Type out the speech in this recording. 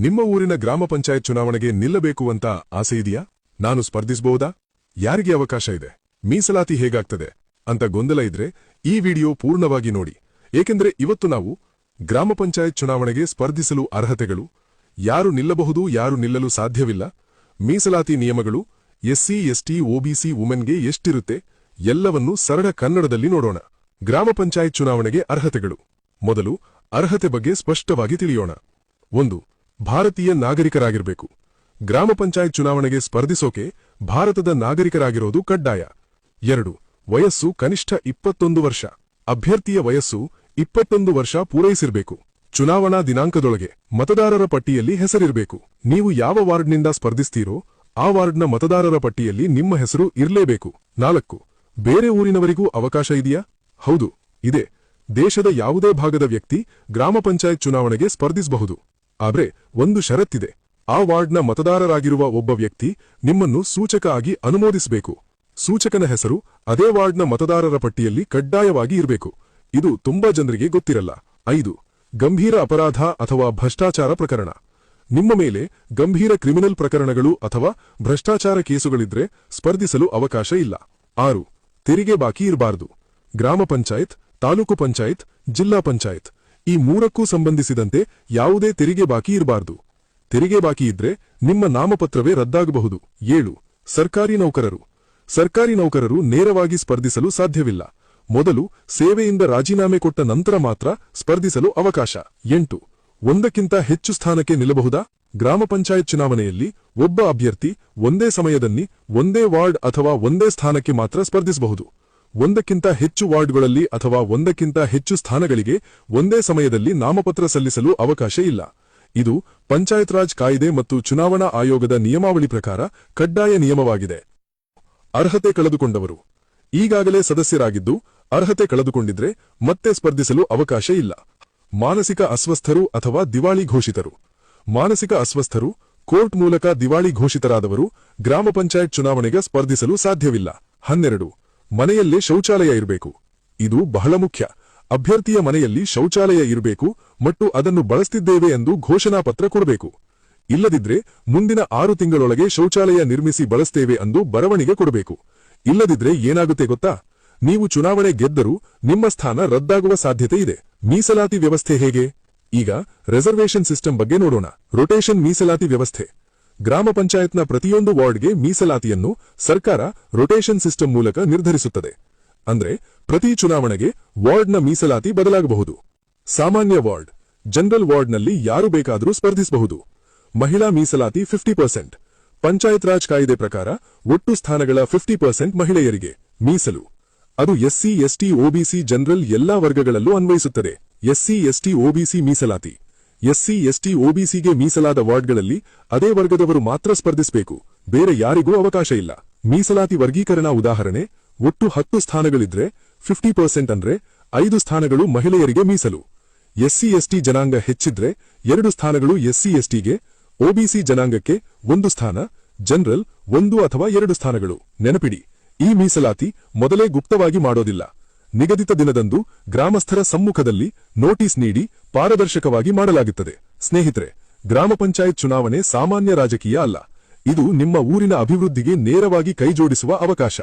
ನಿಮ್ಮ ಊರಿನ ಗ್ರಾಮ ಪಂಚಾಯತ್ ಚುನಾವಣೆಗೆ ನಿಲ್ಲಬೇಕು ಅಂತ ಆಸೆ ಇದೆಯಾ? ನಾನು ಸ್ಪರ್ಧಿಸಬಹುದಾ? ಯಾರಿಗೆ ಅವಕಾಶ ಇದೆ? ಮೀಸಲಾತಿ ಹೇಗಾಗ್ತದೆ ಅಂತ ಗೊಂದಲ ಇದ್ರೆ ಈ ವಿಡಿಯೋ ಪೂರ್ಣವಾಗಿ ನೋಡಿ. ಏಕೆಂದ್ರೆ ಇವತ್ತು ನಾವು ಗ್ರಾಮ ಪಂಚಾಯತ್ ಚುನಾವಣೆಗೆ ಸ್ಪರ್ಧಿಸಲು ಅರ್ಹತೆಗಳು, ಯಾರು ನಿಲ್ಲಬಹುದು ಯಾರು ನಿಲ್ಲಲು ಸಾಧ್ಯವಿಲ್ಲ, ಮೀಸಲಾತಿ ನಿಯಮಗಳು, ಎಸ್ಸಿ ಎಸ್ಟಿ ಒಬಿಸಿ ವುಮೆನ್ಗೆ ಎಷ್ಟಿರುತ್ತೆ ಎಲ್ಲವನ್ನೂ ಸರಳ ಕನ್ನಡದಲ್ಲಿ ನೋಡೋಣ. ಗ್ರಾಮ ಪಂಚಾಯತ್ ಚುನಾವಣೆಗೆ ಅರ್ಹತೆಗಳು. ಮೊದಲು ಅರ್ಹತೆ ಬಗ್ಗೆ ಸ್ಪಷ್ಟವಾಗಿ ತಿಳಿಯೋಣ. 1. ಭಾರತೀಯ ನಾಗರಿಕರಾಗಿರಬೇಕು. ಗ್ರಾಮ ಪಂಚಾಯತ್ ಚುನಾವಣೆಗೆ ಸ್ಪರ್ಧಿಸೋಕೆ ಭಾರತದ ನಾಗರಿಕರಾಗಿರೋದು ಕಡ್ಡಾಯ. 2. ವಯಸ್ಸು ಕನಿಷ್ಠ 21 ವರ್ಷ. ಅಭ್ಯರ್ಥಿಯ ವಯಸ್ಸು 21 ವರ್ಷ ಪೂರೈಸಿರಬೇಕು. ಚುನಾವಣಾ ದಿನಾಂಕದೊಳಗೆ ಮತದಾರರ ಪಟ್ಟಿಯಲ್ಲಿ ಹೆಸರಿರಬೇಕು. ನೀವು ಯಾವ ವಾರ್ಡ್ನಿಂದ ಸ್ಪರ್ಧಿಸ್ತೀರೋ ಆ ವಾರ್ಡ್ನ ಮತದಾರರ ಪಟ್ಟಿಯಲ್ಲಿ ನಿಮ್ಮ ಹೆಸರು ಇರಲೇಬೇಕು. 4. ಬೇರೆ ಊರಿನವರಿಗೂ ಅವಕಾಶ ಇದೆಯಾ? ಹೌದು, ಇದೆ. ದೇಶದ ಯಾವುದೇ ಭಾಗದ ವ್ಯಕ್ತಿ ಗ್ರಾಮ ಪಂಚಾಯತ್ ಚುನಾವಣೆಗೆ ಸ್ಪರ್ಧಿಸಬಹುದು. ಆದ್ರೆ ಒಂದು ಷರತ್ತಿದೆ. ಆ ವಾರ್ಡ್ನ ಮತದಾರರಾಗಿರುವ ಒಬ್ಬ ವ್ಯಕ್ತಿ ನಿಮ್ಮನ್ನು ಸೂಚಕ ಆಗಿ ಅನುಮೋದಿಸಬೇಕು. ಸೂಚಕನ ಹೆಸರು ಅದೇ ವಾರ್ಡ್ನ ಮತದಾರರ ಪಟ್ಟಿಯಲ್ಲಿ ಕಡ್ಡಾಯವಾಗಿ ಇರಬೇಕು. ಇದು ತುಂಬಾ ಜನರಿಗೆ ಗೊತ್ತಿರಲ್ಲ. 5. ಗಂಭೀರ ಅಪರಾಧ ಅಥವಾ ಭ್ರಷ್ಟಾಚಾರ ಪ್ರಕರಣ. ನಿಮ್ಮ ಮೇಲೆ ಗಂಭೀರ ಕ್ರಿಮಿನಲ್ ಪ್ರಕರಣಗಳು ಅಥವಾ ಭ್ರಷ್ಟಾಚಾರ ಕೇಸುಗಳಿದ್ರೆ ಸ್ಪರ್ಧಿಸಲು ಅವಕಾಶ ಇಲ್ಲ. 6. ತೆರಿಗೆ ಬಾಕಿ ಇರಬಾರದು. ಗ್ರಾಮ ಪಂಚಾಯತ್, ತಾಲೂಕು ಪಂಚಾಯತ್, ಜಿಲ್ಲಾ ಪಂಚಾಯತ್ ಈ ಮೂರಕ್ಕೂ ಸಂಬಂಧಿಸಿದಂತೆ ಯಾವುದೇ ತೆರಿಗೆ ಬಾಕಿ ಇರಬಾರದು. ತೆರಿಗೆ ಬಾಕಿ ಇದ್ರೆ ನಿಮ್ಮ ನಾಮಪತ್ರವೇ ರದ್ದಾಗಬಹುದು. 7. ಸರ್ಕಾರಿ ನೌಕರರು. ಸರ್ಕಾರಿ ನೌಕರರು ನೇರವಾಗಿ ಸ್ಪರ್ಧಿಸಲು ಸಾಧ್ಯವಿಲ್ಲ. ಮೊದಲು ಸೇವೆಯಿಂದ ರಾಜೀನಾಮೆ ಕೊಟ್ಟ ನಂತರ ಮಾತ್ರ ಸ್ಪರ್ಧಿಸಲು ಅವಕಾಶ. 8. ಒಂದಕ್ಕಿಂತ ಹೆಚ್ಚು ಸ್ಥಾನಕ್ಕೆ ನಿಲ್ಲಬಹುದಾ? ಗ್ರಾಮ ಪಂಚಾಯತ್ ಚುನಾವಣೆಯಲ್ಲಿ ಒಬ್ಬ ಅಭ್ಯರ್ಥಿ ಒಂದೇ ಸಮಯದಲ್ಲಿ ಒಂದೇ ವಾರ್ಡ್ ಅಥವಾ ಒಂದೇ ಸ್ಥಾನಕ್ಕೆ ಮಾತ್ರ ಸ್ಪರ್ಧಿಸಬಹುದು. ಒಂದಕ್ಕಿಂತ ಹೆಚ್ಚು ವಾರ್ಡ್ಗಳಲ್ಲಿ ಅಥವಾ ಒಂದಕ್ಕಿಂತ ಹೆಚ್ಚು ಸ್ಥಾನಗಳಿಗೆ ಒಂದೇ ಸಮಯದಲ್ಲಿ ನಾಮಪತ್ರ ಸಲ್ಲಿಸಲು ಅವಕಾಶ ಇಲ್ಲ. ಇದು ಪಂಚಾಯತ್ ರಾಜ್ ಕಾಯ್ದೆ ಮತ್ತು ಚುನಾವಣಾ ಆಯೋಗದ ನಿಯಮಾವಳಿ ಪ್ರಕಾರ ಕಡ್ಡಾಯ ನಿಯಮವಾಗಿದೆ. ಅರ್ಹತೆ ಕಳೆದುಕೊಂಡವರು. ಈಗಾಗಲೇ ಸದಸ್ಯರಾಗಿದ್ದು ಅರ್ಹತೆ ಕಳೆದುಕೊಂಡಿದ್ರೆ ಮತ್ತೆ ಸ್ಪರ್ಧಿಸಲು ಅವಕಾಶ ಇಲ್ಲ. ಮಾನಸಿಕ ಅಸ್ವಸ್ಥರು ಅಥವಾ ದಿವಾಳಿ ಘೋಷಿತರು. ಮಾನಸಿಕ ಅಸ್ವಸ್ಥರು, ಕೋರ್ಟ್ ಮೂಲಕ ದಿವಾಳಿ ಘೋಷಿತರಾದವರು ಗ್ರಾಮ ಪಂಚಾಯತ್ ಚುನಾವಣೆಗೆ ಸ್ಪರ್ಧಿಸಲು ಸಾಧ್ಯವಿಲ್ಲ. 12. ಮನೆಯಲ್ಲೇ ಶೌಚಾಲಯ ಇರಬೇಕು. ಇದು ಬಹಳ ಮುಖ್ಯ. ಅಭ್ಯರ್ಥಿಯ ಮನೆಯಲ್ಲಿ ಶೌಚಾಲಯ ಇರಬೇಕು ಮತ್ತು ಅದನ್ನು ಬಳಸ್ತಿದ್ದೇವೆ ಎಂದು ಘೋಷಣಾ ಪತ್ರ ಕೊಡಬೇಕು. ಇಲ್ಲದಿದ್ರೆ ಮುಂದಿನ 6 ತಿಂಗಳೊಳಗೆ ಶೌಚಾಲಯ ನಿರ್ಮಿಸಿ ಬಳಸ್ತೇವೆ ಎಂದು ಬರವಣಿಗೆ ಕೊಡಬೇಕು. ಇಲ್ಲದಿದ್ರೆ ಏನಾಗುತ್ತೆ ಗೊತ್ತಾ? ನೀವು ಚುನಾವಣೆ ಗೆದ್ದರೂ ನಿಮ್ಮ ಸ್ಥಾನ ರದ್ದಾಗುವ ಸಾಧ್ಯತೆ ಇದೆ. ಮೀಸಲಾತಿ ವ್ಯವಸ್ಥೆ ಹೇಗೆ? ಈಗ ರಿಸರ್ವೇಷನ್ ಸಿಸ್ಟಮ್ ಬಗ್ಗೆ ನೋಡೋಣ. ರೊಟೇಷನ್ ಮೀಸಲಾತಿ ವ್ಯವಸ್ಥೆ. ಗ್ರಾಮ ಪಂಚಾಯತ್ನ ಪ್ರತಿಯೊಂದು ವಾರ್ಡ್ಗೆ ಮೀಸಲಾತಿಯನ್ನು ಸರ್ಕಾರ ರೊಟೇಷನ್ ಸಿಸ್ಟಮ್ ಮೂಲಕ ನಿರ್ಧರಿಸುತ್ತದೆ. ಅಂದ್ರೆ ಪ್ರತಿ ಚುನಾವಣೆಗೆ ವಾರ್ಡ್ನ ಮೀಸಲಾತಿ ಬದಲಾಗಬಹುದು. ಸಾಮಾನ್ಯ ವಾರ್ಡ್, ಜನರಲ್ ವಾರ್ಡ್ನಲ್ಲಿ ಯಾರು ಬೇಕಾದರೂ ಸ್ಪರ್ಧಿಸಬಹುದು. ಮಹಿಳಾ ಮೀಸಲಾತಿ 50%. ಪಂಚಾಯತ್ ರಾಜ್ ಕಾಯ್ದೆ ಪ್ರಕಾರ ಒಟ್ಟು ಸ್ಥಾನಗಳ 50% ಮಹಿಳೆಯರಿಗೆ ಮೀಸಲು. ಅದು ಎಸ್ಸಿ ಎಸ್ಟಿ ಒಬಿಸಿ ಜನರಲ್ ಎಲ್ಲಾ ವರ್ಗಗಳಲ್ಲೂ ಅನ್ವಯಿಸುತ್ತದೆ. ಎಸ್ಸಿ ಎಸ್ಟಿ ಒಬಿಸಿ ಮೀಸಲಾತಿ. ಎಸ್ಸಿ ಎಸ್ಟಿ ಒಬಿಸಿಗೆ ಮೀಸಲಾದ ವಾರ್ಡ್ಗಳಲ್ಲಿ ಅದೇ ವರ್ಗದವರು ಮಾತ್ರ ಸ್ಪರ್ಧಿಸಬೇಕು. ಬೇರೆ ಯಾರಿಗೂ ಅವಕಾಶ ಇಲ್ಲ. ಮೀಸಲಾತಿ ವರ್ಗೀಕರಣ ಉದಾಹರಣೆ: ಒಟ್ಟು 10 ಸ್ಥಾನಗಳಿದ್ರೆ 50% ಅಂದ್ರೆ 5 ಸ್ಥಾನಗಳು ಮಹಿಳೆಯರಿಗೆ ಮೀಸಲು. ಎಸ್ಸಿ ಎಸ್ಟಿ ಜನಾಂಗ ಹೆಚ್ಚಿದ್ರೆ 2 ಸ್ಥಾನಗಳು ಎಸ್ಸಿ ಎಸ್ಟಿಗೆ, ಒಬಿಸಿ ಜನಾಂಗಕ್ಕೆ 1 ಸ್ಥಾನ, ಜನರಲ್ 1 ಅಥವಾ 2 ಸ್ಥಾನಗಳು. ನೆನಪಿಡಿ, ಈ ಮೀಸಲಾತಿ ಮೊದಲೇ ಗುಪ್ತವಾಗಿ ಮಾಡೋದಿಲ್ಲ. ನಿಗದಿತ ದಿನದಂದು ಗ್ರಾಮಸ್ಥರ ಸಮ್ಮುಖದಲ್ಲಿ ನೋಟಿಸ್ ನೀಡಿ ಪಾರದರ್ಶಕವಾಗಿ ಮಾಡಲಾಗುತ್ತದೆ. ಸ್ನೇಹಿತರೆ, ಗ್ರಾಮ ಪಂಚಾಯತ್ ಚುನಾವಣೆ ಸಾಮಾನ್ಯ ರಾಜಕೀಯ ಅಲ್ಲ. ಇದು ನಿಮ್ಮ ಊರಿನ ಅಭಿವೃದ್ಧಿಗೆ ನೇರವಾಗಿ ಕೈಜೋಡಿಸುವ ಅವಕಾಶ.